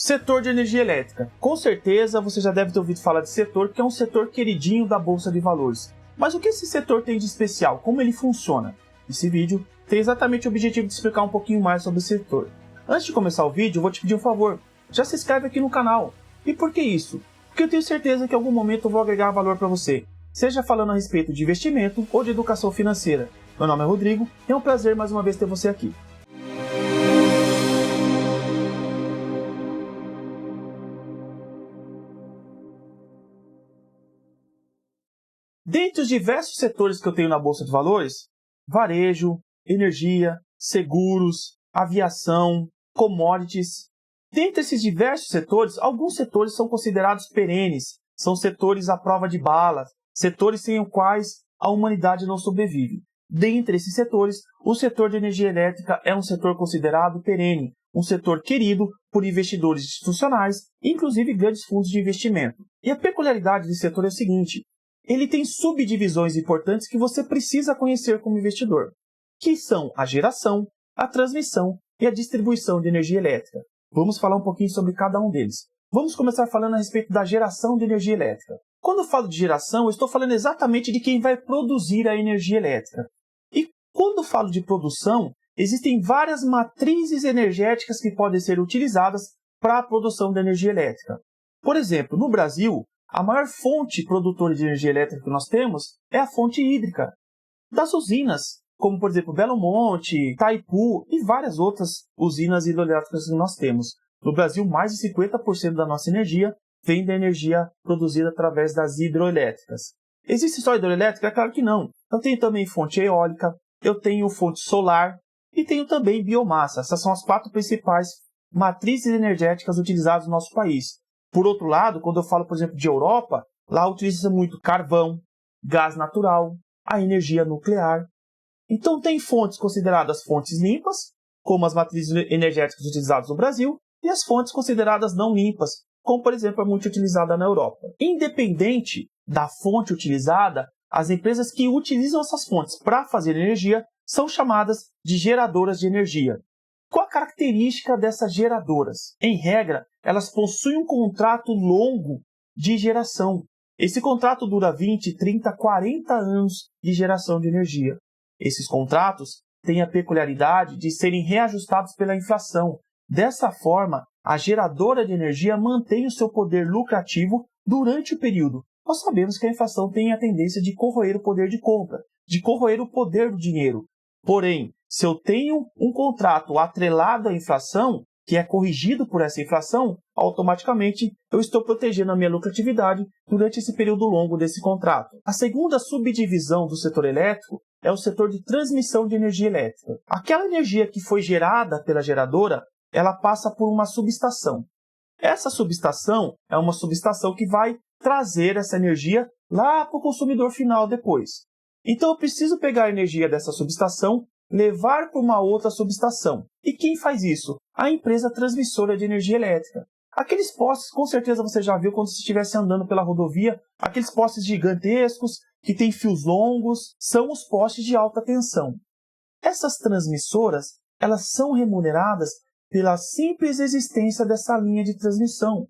Setor de energia elétrica. Com certeza você já deve ter ouvido falar desse setor, que é um setor queridinho da Bolsa de Valores. Mas o que esse setor tem de especial? Como ele funciona? Esse vídeo tem exatamente o objetivo de explicar um pouquinho mais sobre esse setor. Antes de começar o vídeo, eu vou te pedir um favor. Já se inscreve aqui no canal. E por que isso? Porque eu tenho certeza que em algum momento eu vou agregar valor para você. Seja falando a respeito de investimento ou de educação financeira. Meu nome é Rodrigo e é um prazer mais uma vez ter você aqui. Dentre os diversos setores que eu tenho na Bolsa de Valores, varejo, energia, seguros, aviação, commodities. Dentre esses diversos setores, alguns setores são considerados perenes, são setores à prova de balas, setores sem os quais a humanidade não sobrevive. Dentre esses setores, o setor de energia elétrica é um setor considerado perene, um setor querido por investidores institucionais, inclusive grandes fundos de investimento. E a peculiaridade desse setor é o seguinte: ele tem subdivisões importantes que você precisa conhecer como investidor, que são a geração, a transmissão e a distribuição de energia elétrica. Vamos falar um pouquinho sobre cada um deles. Vamos começar falando a respeito da geração de energia elétrica. Quando eu falo de geração, eu estou falando exatamente de quem vai produzir a energia elétrica. E quando eu falo de produção, existem várias matrizes energéticas que podem ser utilizadas para a produção de energia elétrica. Por exemplo, no Brasil, a maior fonte produtora de energia elétrica que nós temos é a fonte hídrica das usinas, como por exemplo Belo Monte, Itaipu e várias outras usinas hidrelétricas que nós temos. No Brasil, mais de 50% da nossa energia vem da energia produzida através das hidroelétricas. Existe só hidroelétrica? É claro que não. Eu tenho também fonte eólica, eu tenho fonte solar e tenho também biomassa. Essas são as 4 principais matrizes energéticas utilizadas no nosso país. Por outro lado, quando eu falo, por exemplo, de Europa, lá utiliza muito carvão, gás natural, a energia nuclear. Então, tem fontes consideradas fontes limpas, como as matrizes energéticas utilizadas no Brasil, e as fontes consideradas não limpas, como, por exemplo, é muito utilizada na Europa. Independente da fonte utilizada, as empresas que utilizam essas fontes para fazer energia são chamadas de geradoras de energia. Qual a característica dessas geradoras? Em regra, elas possuem um contrato longo de geração. Esse contrato dura 20, 30, 40 anos de geração de energia. Esses contratos têm a peculiaridade de serem reajustados pela inflação. Dessa forma, a geradora de energia mantém o seu poder lucrativo durante o período. Nós sabemos que a inflação tem a tendência de corroer o poder de compra, de corroer o poder do dinheiro. Porém, se eu tenho um contrato atrelado à inflação, que é corrigido por essa inflação, automaticamente eu estou protegendo a minha lucratividade durante esse período longo desse contrato. A segunda subdivisão do setor elétrico é o setor de transmissão de energia elétrica. Aquela energia que foi gerada pela geradora, ela passa por uma subestação. Essa subestação é uma subestação que vai trazer essa energia lá para o consumidor final depois. Então eu preciso pegar a energia dessa subestação, levar para uma outra subestação. E quem faz isso? A empresa transmissora de energia elétrica. Aqueles postes, com certeza você já viu quando você estivesse andando pela rodovia, aqueles postes gigantescos, que têm fios longos, são os postes de alta tensão. Essas transmissoras, elas são remuneradas pela simples existência dessa linha de transmissão.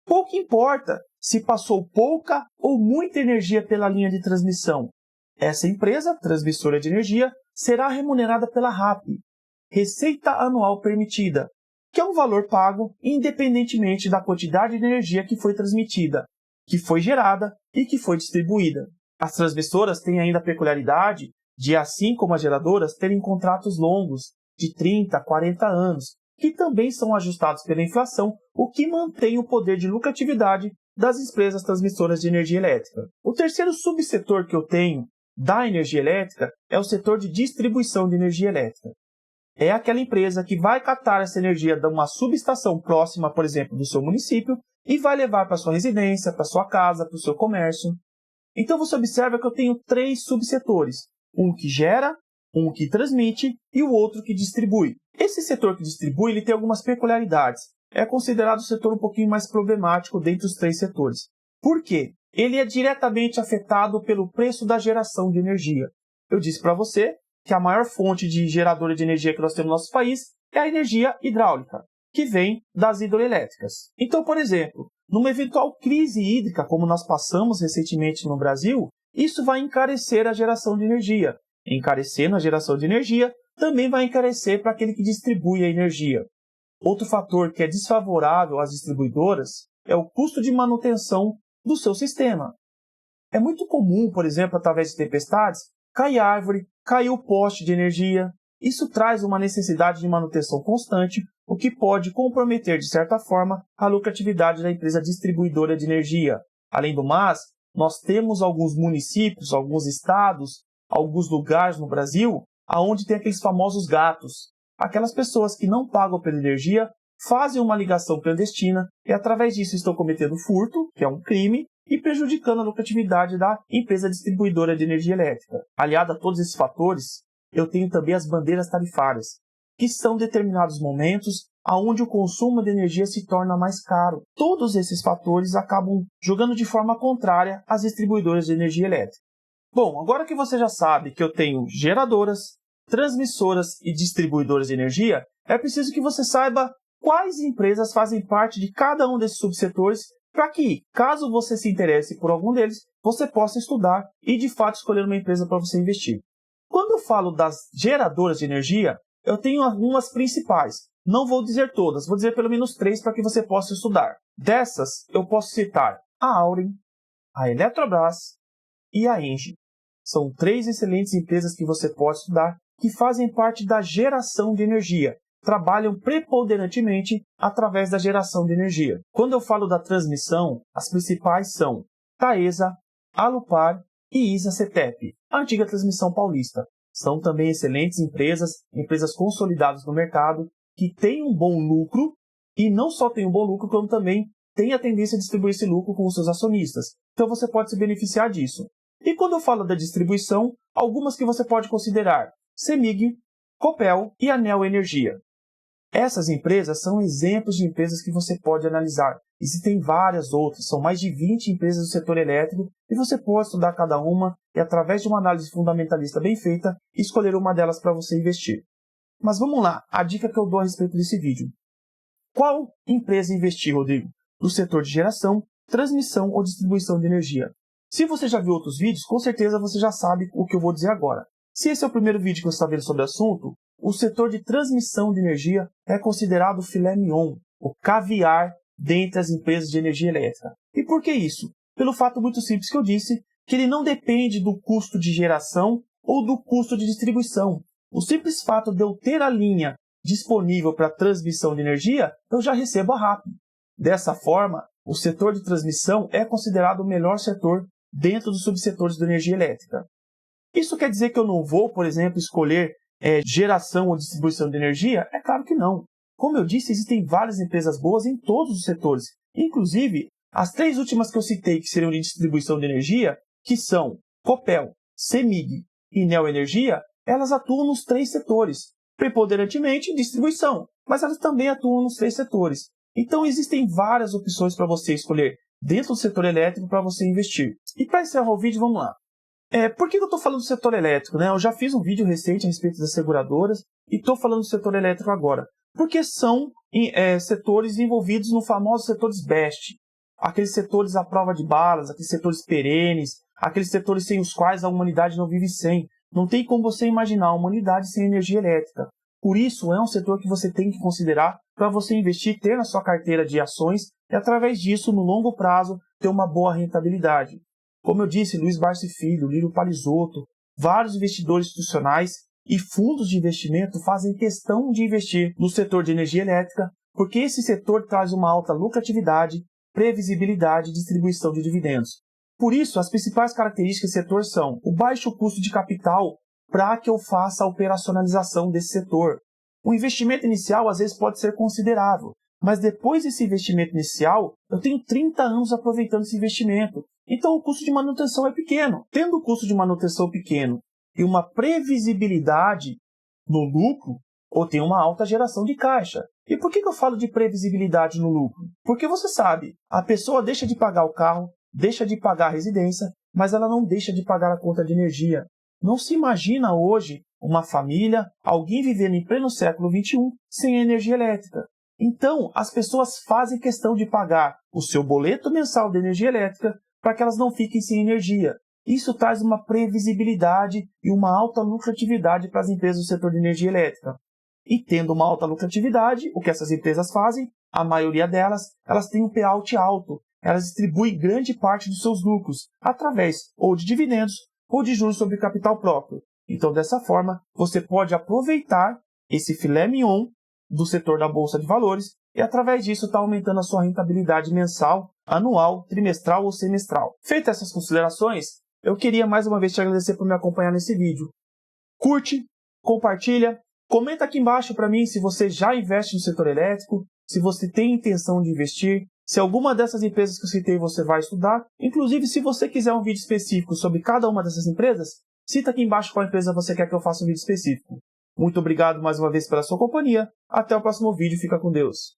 Pouco importa se passou pouca ou muita energia pela linha de transmissão. Essa empresa, transmissora de energia, será remunerada pela RAP, Receita Anual Permitida, que é um valor pago independentemente da quantidade de energia que foi transmitida, que foi gerada e que foi distribuída. As transmissoras têm ainda a peculiaridade de, assim como as geradoras, terem contratos longos, de 30 a 40 anos, que também são ajustados pela inflação, o que mantém o poder de lucratividade das empresas transmissoras de energia elétrica. O terceiro subsetor que eu tenho da energia elétrica é o setor de distribuição de energia elétrica. É aquela empresa que vai captar essa energia de uma subestação próxima, por exemplo, do seu município e vai levar para sua residência, para sua casa, para o seu comércio. Então você observa que eu tenho 3 subsetores. Um que gera, um que transmite e o outro que distribui. Esse setor que distribui ele tem algumas peculiaridades. É considerado o setor um pouquinho mais problemático dentre os 3 setores. Por quê? Ele é diretamente afetado pelo preço da geração de energia. Eu disse para você que a maior fonte de geradora de energia que nós temos no nosso país é a energia hidráulica. que vem das hidroelétricas. Então, por exemplo, numa eventual crise hídrica, como nós passamos recentemente no Brasil, isso vai encarecer a geração de energia. Encarecendo a geração de energia, também vai encarecer para aquele que distribui a energia. Outro fator que é desfavorável às distribuidoras é o custo de manutenção do seu sistema. É muito comum, por exemplo, através de tempestades, cair árvore, cair o poste de energia. Isso traz uma necessidade de manutenção constante, o que pode comprometer, de certa forma, a lucratividade da empresa distribuidora de energia. Além do mais, nós temos alguns municípios, alguns estados, alguns lugares no Brasil, onde tem aqueles famosos gatos. Aquelas pessoas que não pagam pela energia fazem uma ligação clandestina e, através disso, estão cometendo furto, que é um crime, e prejudicando a lucratividade da empresa distribuidora de energia elétrica. Aliado a todos esses fatores, eu tenho também as bandeiras tarifárias, que são determinados momentos onde o consumo de energia se torna mais caro. Todos esses fatores acabam jogando de forma contrária às distribuidoras de energia elétrica. Bom, agora que você já sabe que eu tenho geradoras, transmissoras e distribuidoras de energia, é preciso que você saiba quais empresas fazem parte de cada um desses subsetores para que, caso você se interesse por algum deles, você possa estudar e, de fato, escolher uma empresa para você investir. Quando eu falo das geradoras de energia, eu tenho algumas principais. Não vou dizer todas, vou dizer pelo menos 3 para que você possa estudar. Dessas, eu posso citar a Auren, a Eletrobras e a Engie. São 3 excelentes empresas que você pode estudar que fazem parte da geração de energia. Trabalham preponderantemente através da geração de energia. Quando eu falo da transmissão, as principais são Taesa, Alupar e Isacetep, a antiga transmissão paulista. São também excelentes empresas consolidadas no mercado, que têm um bom lucro, e não só têm um bom lucro, como também têm a tendência a distribuir esse lucro com os seus acionistas. Então você pode se beneficiar disso. E quando eu falo da distribuição, algumas que você pode considerar: CEMIG, Copel e Anel Energia. Essas empresas são exemplos de empresas que você pode analisar. Existem várias outras, são mais de 20 empresas do setor elétrico e você pode estudar cada uma e, através de uma análise fundamentalista bem feita, escolher uma delas para você investir. Mas vamos lá, a dica que eu dou a respeito desse vídeo. Qual empresa investir, Rodrigo? No setor de geração, transmissão ou distribuição de energia? Se você já viu outros vídeos, com certeza você já sabe o que eu vou dizer agora. Se esse é o primeiro vídeo que você está vendo sobre o assunto, o setor de transmissão de energia é considerado o filé mignon, o caviar dentre as empresas de energia elétrica. E por que isso? Pelo fato muito simples que eu disse, que ele não depende do custo de geração ou do custo de distribuição. O simples fato de eu ter a linha disponível para transmissão de energia, eu já recebo a RAP. Dessa forma, o setor de transmissão é considerado o melhor setor dentro dos subsetores da energia elétrica. Isso quer dizer que eu não vou, por exemplo, escolher geração ou distribuição de energia? É claro que não. Como eu disse, existem várias empresas boas em todos os setores. Inclusive, as 3 últimas que eu citei, que seriam de distribuição de energia, que são Copel, CEMIG e Neo Energia, elas atuam nos 3 setores. Preponderantemente em distribuição, mas elas também atuam nos 3 setores. Então, existem várias opções para você escolher dentro do setor elétrico para você investir. E para encerrar o vídeo, vamos lá. Por que eu estou falando do setor elétrico, né? Eu já fiz um vídeo recente a respeito das seguradoras e estou falando do setor elétrico agora. Porque são setores envolvidos no famoso setores BEST. Aqueles setores à prova de balas, aqueles setores perenes, aqueles setores sem os quais a humanidade não vive sem. Não tem como você imaginar a humanidade sem energia elétrica. Por isso, é um setor que você tem que considerar para você investir, ter na sua carteira de ações e, através disso, no longo prazo, ter uma boa rentabilidade. Como eu disse, Luiz Barsi Filho, Lírio Palizotto, vários investidores institucionais e fundos de investimento fazem questão de investir no setor de energia elétrica, porque esse setor traz uma alta lucratividade, previsibilidade e distribuição de dividendos. Por isso, as principais características desse setor são o baixo custo de capital para que eu faça a operacionalização desse setor. O investimento inicial, às vezes, pode ser considerável, mas depois desse investimento inicial, eu tenho 30 anos aproveitando esse investimento. Então, o custo de manutenção é pequeno. Tendo o custo de manutenção pequeno e uma previsibilidade no lucro, eu tenho uma alta geração de caixa. E por que eu falo de previsibilidade no lucro? Porque você sabe, a pessoa deixa de pagar o carro, deixa de pagar a residência, mas ela não deixa de pagar a conta de energia. Não se imagina hoje uma família, alguém vivendo em pleno século XXI, sem energia elétrica. Então, as pessoas fazem questão de pagar o seu boleto mensal de energia elétrica para que elas não fiquem sem energia. Isso traz uma previsibilidade e uma alta lucratividade para as empresas do setor de energia elétrica. E tendo uma alta lucratividade, o que essas empresas fazem? A maioria delas, elas têm um payout alto. Elas distribuem grande parte dos seus lucros através ou de dividendos ou de juros sobre capital próprio. Então, dessa forma, você pode aproveitar esse filé mignon do setor da Bolsa de Valores e, através disso, está aumentando a sua rentabilidade mensal, anual, trimestral ou semestral. Feitas essas considerações, eu queria mais uma vez te agradecer por me acompanhar nesse vídeo. Curte, compartilha, comenta aqui embaixo para mim se você já investe no setor elétrico, se você tem intenção de investir, se alguma dessas empresas que eu citei você vai estudar. Inclusive, se você quiser um vídeo específico sobre cada uma dessas empresas, cita aqui embaixo qual empresa você quer que eu faça um vídeo específico. Muito obrigado mais uma vez pela sua companhia. Até o próximo vídeo. Fica com Deus.